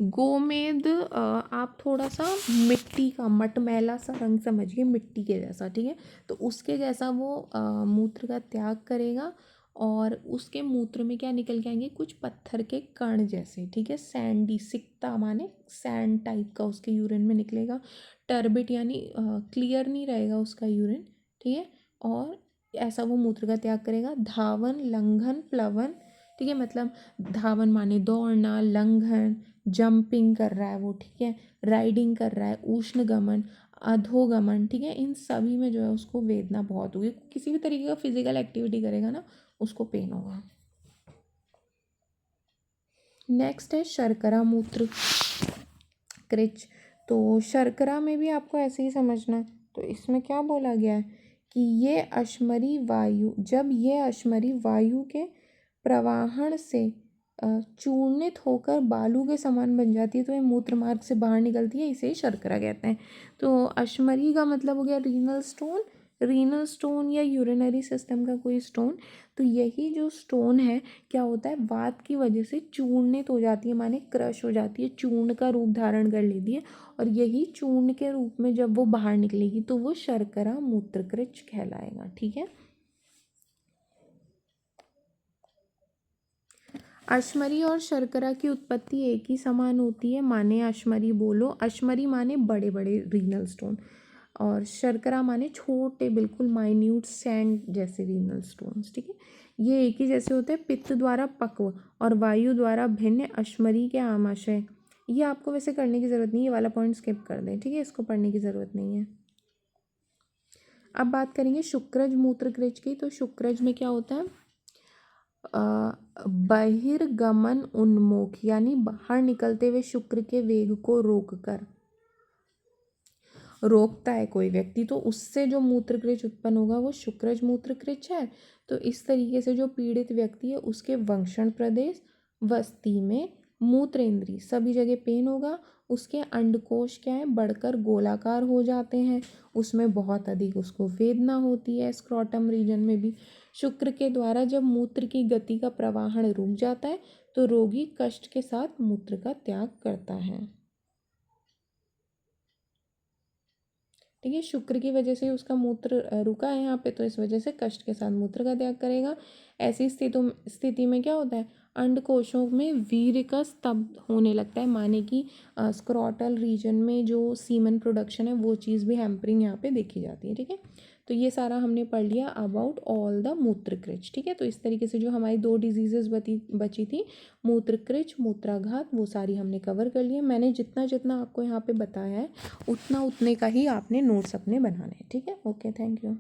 गोमेद आप थोड़ा सा मिट्टी का मटमैला सा रंग समझिए, मिट्टी के जैसा, ठीक है, तो उसके जैसा वो मूत्र का त्याग करेगा और उसके मूत्र में क्या निकल के आएंगे, कुछ पत्थर के कण जैसे, ठीक है, सैंडी, सिक्ता माने सैंड टाइप का उसके यूरिन में निकलेगा। टर्बिट यानी क्लियर नहीं रहेगा उसका यूरिन, ठीक है, और ऐसा वो मूत्र का त्याग करेगा। धावन, लंघन, प्लवन, ठीक है, मतलब धावन माने दौड़ना, लंघन जंपिंग कर रहा है वो, ठीक है, राइडिंग कर रहा है, उष्ण गमन, अधोगमन, ठीक है, इन सभी में जो है उसको वेदना बहुत होगी। किसी भी तरीके का फिजिकल एक्टिविटी करेगा ना उसको पेन होगा। नेक्स्ट है शर्करा मूत्र कृच। तो शर्करा में भी आपको ऐसे ही समझना है। तो इसमें क्या बोला गया है कि ये अश्मरी वायु, जब ये अश्मरी वायु के प्रवाहन से चूर्णित होकर बालू के समान बन जाती है तो ये मूत्र मार्ग से बाहर निकलती है, इसे शर्करा कहते हैं। तो अश्मरी का मतलब हो गया रीनल स्टोन, रीनल स्टोन या यूरिनरी सिस्टम का कोई स्टोन। तो यही जो स्टोन है क्या होता है, वात की वजह से चूर्णित हो जाती है, माने क्रश हो जाती है, चूर्ण का रूप धारण कर लेती है, और यही चूर्ण के रूप में जब वो बाहर निकलेगी तो वो शर्करा मूत्रकृच कहलाएगा, ठीक है। अश्मरी और शर्करा की उत्पत्ति एक ही समान होती है। माने अश्मरी बोलो, अश्मरी माने बड़े बड़े रीनल स्टोन और शर्करा माने छोटे बिल्कुल माइन्यूट सैंड जैसे रीनल स्टोन्स, ठीक है। ये एक ही जैसे होते हैं। पित्त द्वारा पक्व और वायु द्वारा भिन्न अश्मरी के आमाशय, ये आपको वैसे करने की ज़रूरत नहीं है, ये वाला पॉइंट स्किप कर दें, ठीक है, इसको पढ़ने की ज़रूरत नहीं है। अब बात करेंगे शुक्रज मूत्रकृच की। तो शुक्रज में क्या होता है, बहिर्गमन उन्मुख, यानी बाहर निकलते हुए शुक्र के वेग को रोकता है कोई व्यक्ति, तो उससे जो मूत्रकृच उत्पन्न होगा वो शुक्रज मूत्रकृच है। तो इस तरीके से जो पीड़ित व्यक्ति है उसके वंक्षण प्रदेश, वस्ती में, मूत्र इंद्री सभी जगह पेन होगा। उसके अंडकोश क्या है, बढ़कर गोलाकार हो जाते हैं, उसमें बहुत अधिक उसको वेदना होती है। स्क्रोटम रीजन में भी शुक्र के द्वारा जब मूत्र की गति का प्रवाहन रुक जाता है तो रोगी कष्ट के साथ मूत्र का त्याग करता है। ठीक है, शुक्र की वजह से उसका मूत्र रुका है यहाँ पे, तो इस वजह से कष्ट के साथ मूत्र का त्याग करेगा। ऐसी स्थिति में क्या होता है, अंडकोशों में वीर्य का स्तब्ध होने लगता है, माने कि स्क्रोटल रीजन में जो सीमन प्रोडक्शन है वो चीज़ भी हैम्परिंग यहाँ पे देखी जाती है। ठीक है, तो ये सारा हमने पढ़ लिया अबाउट ऑल द मूत्रकृच। ठीक है, तो इस तरीके से जो हमारी 2 डिजीजेस बची थी, मूत्रकृच, मूत्राघात, वो सारी हमने कवर कर लिया। मैंने जितना जितना आपको यहाँ पे बताया है उतने का ही आपने नोट्स अपने बनाने हैं। ठीक है, ओके, थैंक यू।